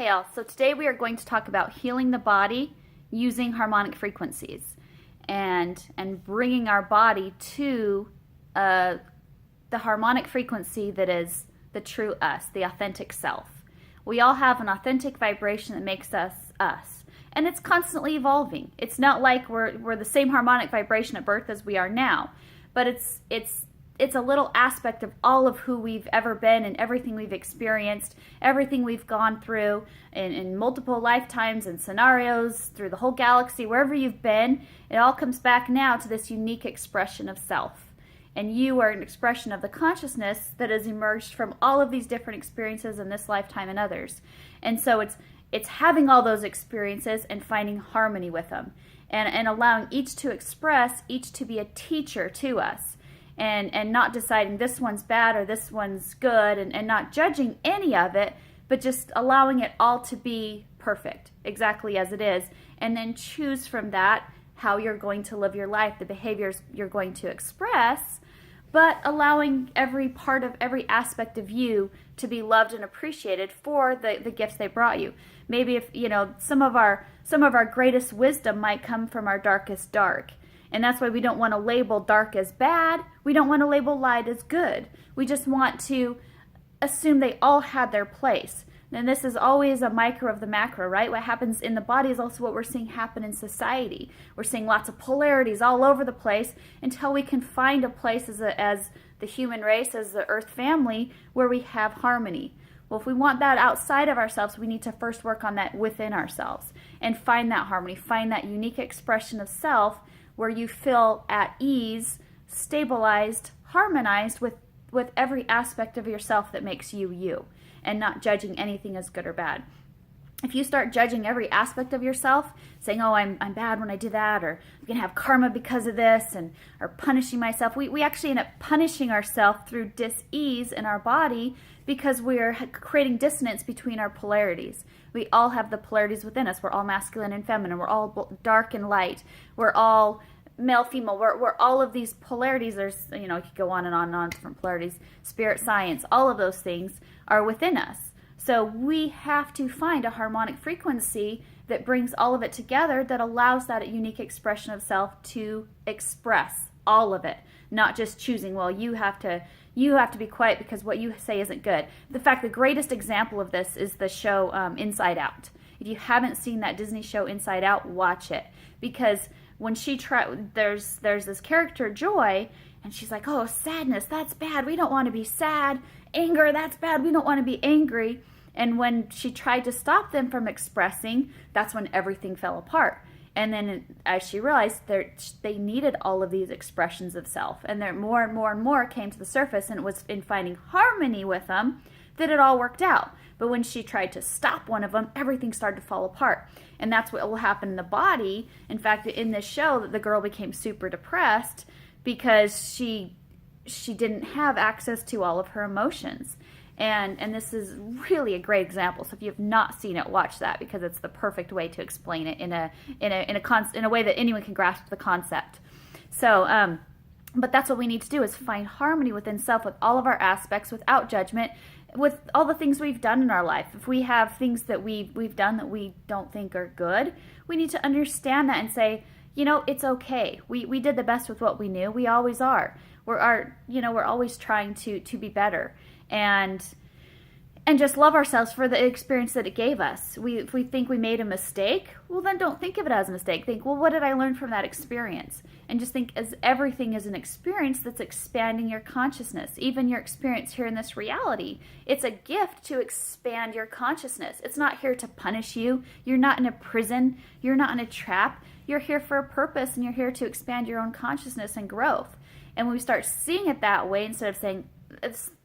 Hey all, so today we are going to talk about healing the body using harmonic frequencies and bringing our body to the harmonic frequency that is the true us, the authentic self. We all have an authentic vibration that makes us us, and it's constantly evolving. It's not like we're the same harmonic vibration at birth as we are now, but it's a little aspect of all of who we've ever been and everything we've experienced, everything we've gone through in multiple lifetimes and scenarios through the whole galaxy, wherever you've been. It all comes back now to this unique expression of self. And you are an expression of the consciousness that has emerged from all of these different experiences in this lifetime and others. And so it's having all those experiences and finding harmony with them and allowing each to express, each to be a teacher to us. And not deciding this one's bad or this one's good and not judging any of it, but just allowing it all to be perfect, exactly as it is, and then choose from that how you're going to live your life, the behaviors you're going to express, but allowing every part of every aspect of you to be loved and appreciated for the gifts they brought you. Maybe if, some of our greatest wisdom might come from our darkest dark. And that's why we don't want to label dark as bad. We don't want to label light as good. We just want to assume they all had their place. And this is always a micro of the macro, right? What happens in the body is also what we're seeing happen in society. We're seeing lots of polarities all over the place until we can find a place as the human race, as the earth family, where we have harmony. Well, if we want that outside of ourselves, we need to first work on that within ourselves and find that harmony, find that unique expression of self where you feel at ease, stabilized, harmonized with every aspect of yourself that makes you you, and not judging anything as good or bad. If you start judging every aspect of yourself, saying, oh, I'm bad when I do that, or I'm going to have karma because of this, or punishing myself, we actually end up punishing ourselves through dis-ease in our body because we're creating dissonance between our polarities. We all have the polarities within us. We're all masculine and feminine. We're all dark and light. We're all male, female. We're all of these polarities. There's, you could go on and on and on, different polarities. Spirit, science, all of those things are within us. So we have to find a harmonic frequency that brings all of it together, that allows that unique expression of self to express all of it, not just choosing, well, you have to be quiet because what you say isn't good. The greatest example of this is the show Inside Out. If you haven't seen that Disney show Inside Out, watch it, because when there's this character Joy, and she's like, oh, sadness, that's bad, we don't want to be sad. Anger, that's bad, we don't want to be angry. And when she tried to stop them from expressing, that's when everything fell apart. And then as she realized they needed all of these expressions of self, and there more and more and more came to the surface, and it was in finding harmony with them that it all worked out. But when she tried to stop one of them, everything started to fall apart. And that's what will happen in the body. In fact, in this show, the girl became super depressed because she didn't have access to all of her emotions. And this is really a great example. So if you have not seen it, watch that, because it's the perfect way to explain it in a way that anyone can grasp the concept. So, but that's what we need to do, is find harmony within self with all of our aspects, without judgment, with all the things we've done in our life. If we have things that we've done that we don't think are good, we need to understand that and say, it's okay. We did the best with what we knew. We always are. We're always trying to be better. And just love ourselves for the experience that it gave us. If we think we made a mistake, well, then don't think of it as a mistake. Think, well, what did I learn from that experience? And just think as everything is an experience that's expanding your consciousness, even your experience here in this reality. It's a gift to expand your consciousness. It's not here to punish you. You're not in a prison. You're not in a trap. You're here for a purpose, and you're here to expand your own consciousness and growth. And when we start seeing it that way, instead of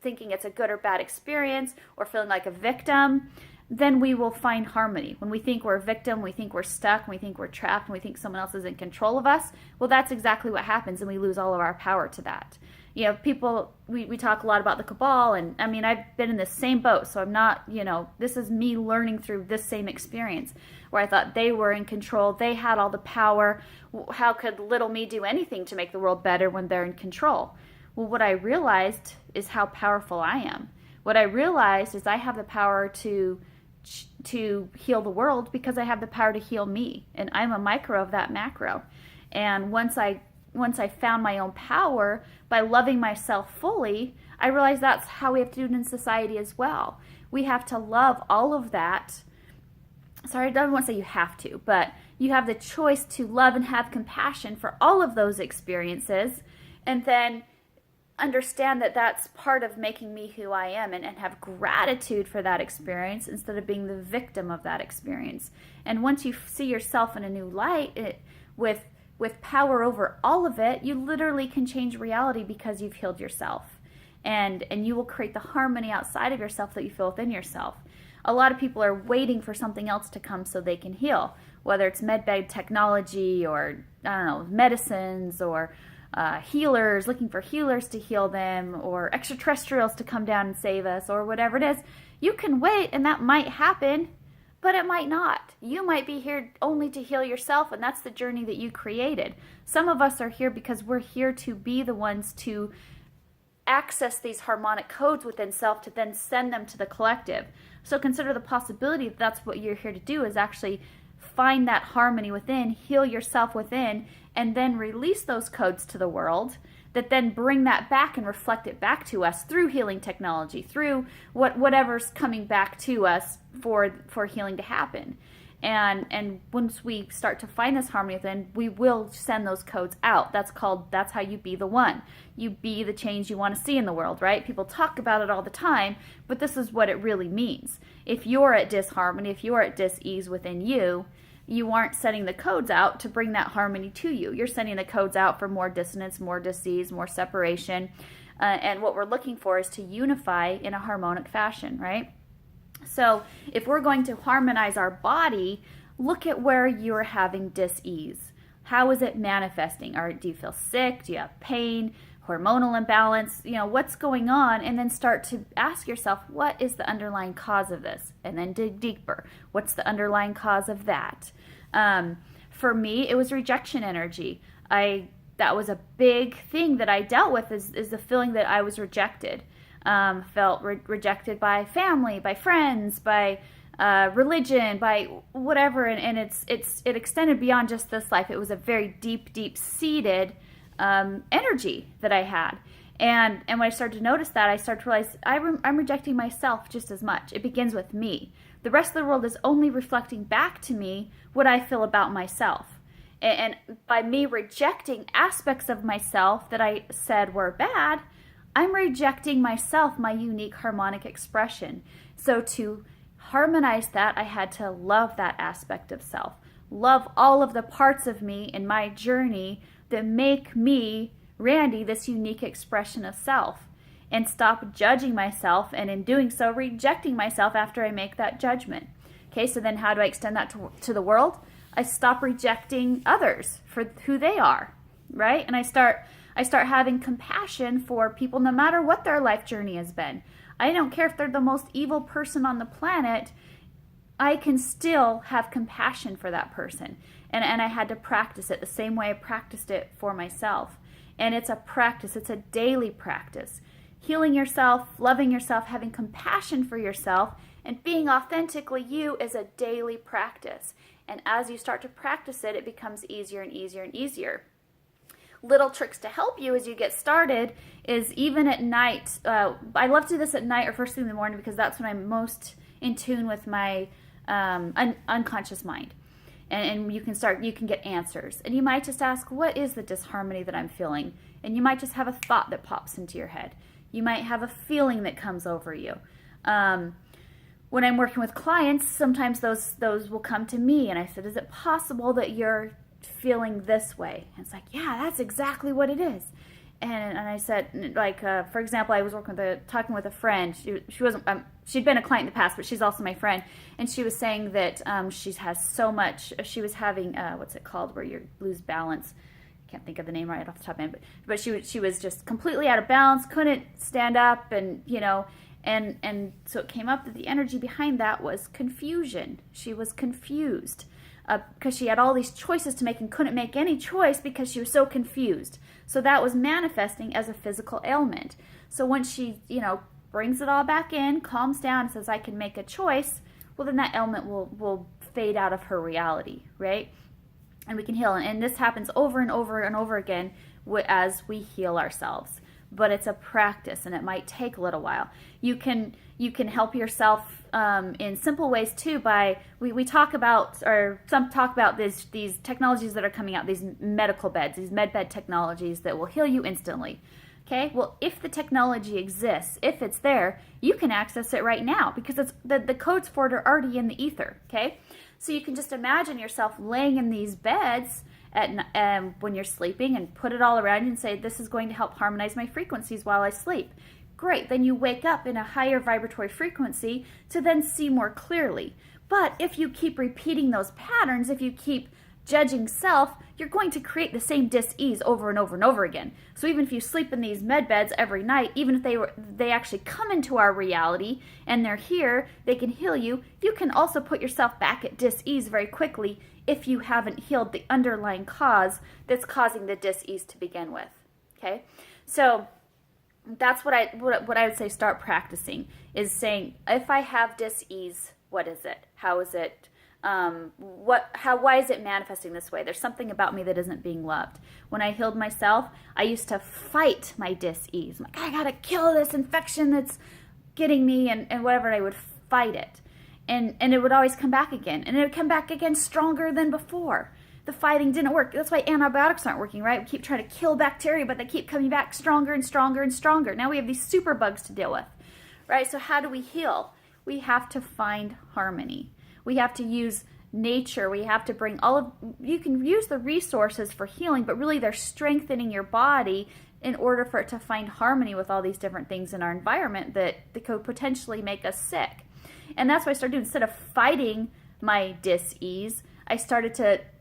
thinking it's a good or bad experience, or feeling like a victim, then we will find harmony. When we think we're a victim, we think we're stuck, we think we're trapped, and we think someone else is in control of us, well, that's exactly what happens, and we lose all of our power to that. People, we talk a lot about the cabal, and I mean, I've been in the same boat, so I'm not, this is me learning through this same experience, where I thought they were in control, they had all the power. How could little me do anything to make the world better when they're in control? Well, what I realized is how powerful I am. What I realized is I have the power to to heal the world because I have the power to heal me, and I'm a micro of that macro. And once I found my own power by loving myself fully, I realized that's how we have to do it in society as well. We have to love all of that. Sorry, I don't want to say you have to, but you have the choice to love and have compassion for all of those experiences, and then understand that that's part of making me who I am, and have gratitude for that experience instead of being the victim of that experience. And once you see yourself in a new light, with power over all of it, you literally can change reality because you've healed yourself. And you will create the harmony outside of yourself that you feel within yourself. A lot of people are waiting for something else to come so they can heal, whether it's medbed technology or, I don't know, medicines, or healers, looking for healers to heal them, or extraterrestrials to come down and save us, or whatever it is. You can wait, and that might happen, but it might not. You might be here only to heal yourself, and that's the journey that you created. Some of us are here because we're here to be the ones to access these harmonic codes within self to then send them to the collective. So consider the possibility that that's what you're here to do, is actually find that harmony within, heal yourself within, and then release those codes to the world that then bring that back and reflect it back to us through healing technology, through whatever's coming back to us for healing to happen. And once we start to find this harmony within, we will send those codes out. That's how you be the one. You be the change you want to see in the world, right? People talk about it all the time, but this is what it really means. If you're at disharmony, if you're at dis-ease within you, you aren't sending the codes out to bring that harmony to you. You're sending the codes out for more dissonance, more dis-ease, more separation. And what we're looking for is to unify in a harmonic fashion, right? So if we're going to harmonize our body, look at where you're having dis-ease. How is it manifesting? Do you feel sick? Do you have pain? Hormonal imbalance? What's going on? And then start to ask yourself, what is the underlying cause of this? And then dig deeper. What's the underlying cause of that? For me, it was rejection energy. That was a big thing that I dealt with, is the feeling that I was rejected. Felt rejected by family, by friends, by religion, by whatever, and it extended beyond just this life. It was a very deep seated energy that I had, and when I started to notice that, I started to realize I'm rejecting myself just as much. It begins with me. The rest of the world is only reflecting back to me what I feel about myself, and by me rejecting aspects of myself that I said were bad, I'm rejecting myself, my unique harmonic expression. So to harmonize that, I had to love that aspect of self. Love all of the parts of me in my journey that make me, Randi, this unique expression of self. And stop judging myself, and in doing so, rejecting myself after I make that judgment. Okay, so then how do I extend that to the world? I stop rejecting others for who they are, right? And I start having compassion for people no matter what their life journey has been. I don't care if they're the most evil person on the planet, I can still have compassion for that person. And I had to practice it the same way I practiced it for myself. And it's a practice, it's a daily practice. Healing yourself, loving yourself, having compassion for yourself, and being authentically you is a daily practice. And as you start to practice it, it becomes easier and easier and easier. Little tricks to help you as you get started is even at night. I love to do this at night or first thing in the morning because that's when I'm most in tune with my unconscious mind. And you can get answers. And you might just ask, what is the disharmony that I'm feeling? And you might just have a thought that pops into your head. You might have a feeling that comes over you. When I'm working with clients, sometimes those will come to me, and I said, is it possible that you're feeling this way? And it's like, yeah, that's exactly what it is. And I said, like, for example, I was talking with a friend. She wasn't, she'd been a client in the past, but she's also my friend. And she was saying that she has so much, she was having, what's it called, where you lose balance. I can't think of the name right off the top of my head, but she was just completely out of balance, couldn't stand up, and, and so it came up that the energy behind that was confusion. She was confused. Because she had all these choices to make and couldn't make any choice because she was so confused. So that was manifesting as a physical ailment. So once she, brings it all back in, calms down, and says, I can make a choice, well, then that ailment will fade out of her reality, right? And we can heal. And this happens over and over and over again as we heal ourselves. But it's a practice, and it might take a little while. You can help yourself in simple ways too. By we talk about, or some talk about these technologies that are coming out, these medical beds, these med bed technologies that will heal you instantly. Okay, well, if the technology exists, if it's there, you can access it right now because it's the codes for it are already in the ether. Okay, so you can just imagine yourself laying in these beds when you're sleeping and put it all around you and say, this is going to help harmonize my frequencies while I sleep. Great, then you wake up in a higher vibratory frequency to then see more clearly. But if you keep repeating those patterns, if you keep judging self, you're going to create the same dis-ease over and over and over again. So even if you sleep in these med beds every night, even if they actually come into our reality and they're here, they can heal you, you can also put yourself back at dis-ease very quickly if you haven't healed the underlying cause that's causing the dis-ease to begin with. Okay? So that's what I would say start practicing, is saying, if I have dis-ease, what is it? How is it? Why is it manifesting this way? There's something about me that isn't being loved. When I healed myself, I used to fight my dis-ease. I'm like, I gotta kill this infection that's getting me and whatever, and I would fight it. And it would always come back again. And it would come back again stronger than before. The fighting didn't work. That's why antibiotics aren't working, right? We keep trying to kill bacteria, but they keep coming back stronger and stronger and stronger. Now we have these super bugs to deal with, right? So how do we heal? We have to find harmony. We have to use nature. We have to bring you can use the resources for healing, but really they're strengthening your body in order for it to find harmony with all these different things in our environment that could potentially make us sick. And that's what I started doing. Instead of fighting my dis-ease, I started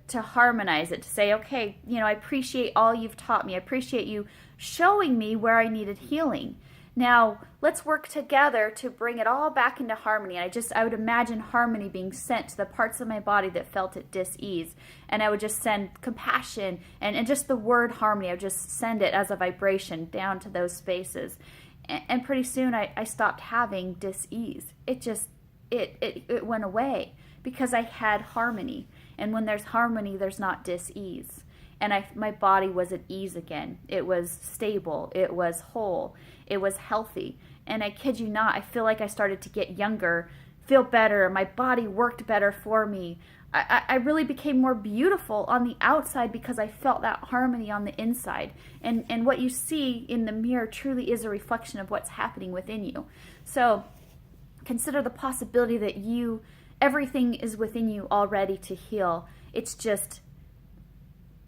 to harmonize it, to say, okay, I appreciate all you've taught me. I appreciate you showing me where I needed healing. Now, let's work together to bring it all back into harmony. And I would imagine harmony being sent to the parts of my body that felt at dis-ease. And I would just send compassion and just the word harmony. I would just send it as a vibration down to those spaces. And pretty soon I stopped having dis-ease. It went away because I had harmony. And when there's harmony, there's not dis-ease. And my body was at ease again. It was stable. It was whole. It was healthy. And I kid you not, I feel like I started to get younger, feel better. My body worked better for me. I really became more beautiful on the outside because I felt that harmony on the inside. And what you see in the mirror truly is a reflection of what's happening within you. So consider the possibility that everything is within you already to heal. It's just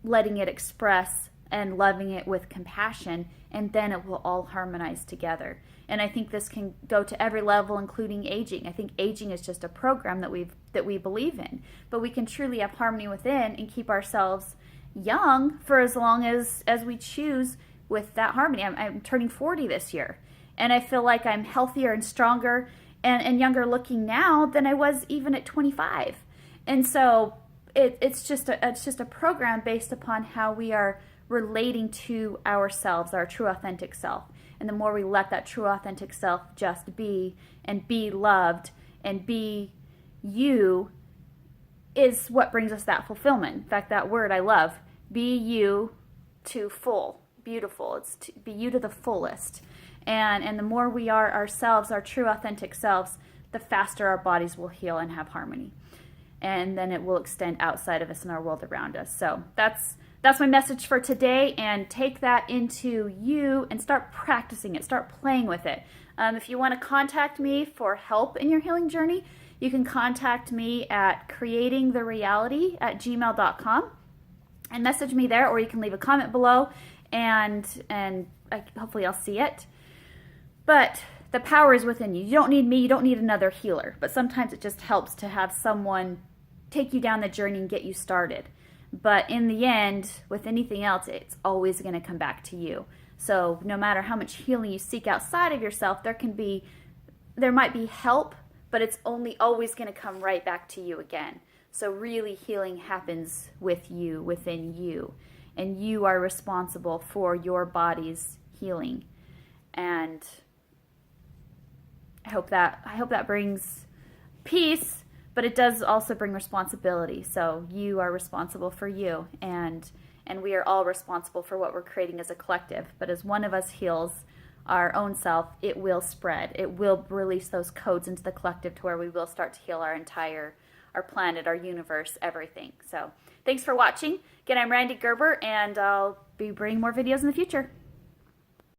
letting it express and loving it with compassion, and then it will all harmonize together. And I think this can go to every level, including aging. I think aging is just a program that we believe in, but we can truly have harmony within and keep ourselves young for as long as we choose with that harmony. I'm turning 40 this year, and I feel like I'm healthier and stronger and younger looking now than I was even at 25. And so it's just a program based upon how we are relating to ourselves, our true authentic self. And the more we let that true authentic self just be and be loved and be you is what brings us that fulfillment. In fact, that word I love, be you to full, beautiful. It's to be you to the fullest. And the more we are ourselves, our true authentic selves, the faster our bodies will heal and have harmony. And then it will extend outside of us in our world around us. So that's my message for today, and take that into you and start practicing it, start playing with it. If you want to contact me for help in your healing journey, you can contact me at creatingthereality@gmail.com and message me there, or you can leave a comment below and hopefully I'll see it. But the power is within you. You don't need me. You don't need another healer. But sometimes it just helps to have someone take you down the journey and get you started. But in the end, with anything else, it's always going to come back to you. So no matter how much healing you seek outside of yourself, there might be help, but it's only always going to come right back to you again. So really healing happens with you, within you. And you are responsible for your body's healing. And I hope that brings peace, but it does also bring responsibility. So you are responsible for you, and we are all responsible for what we're creating as a collective. But as one of us heals our own self, it will spread. It will release those codes into the collective to where we will start to heal our planet, our universe, everything. So thanks for watching. Again, I'm Randi Gerber, and I'll be bringing more videos in the future.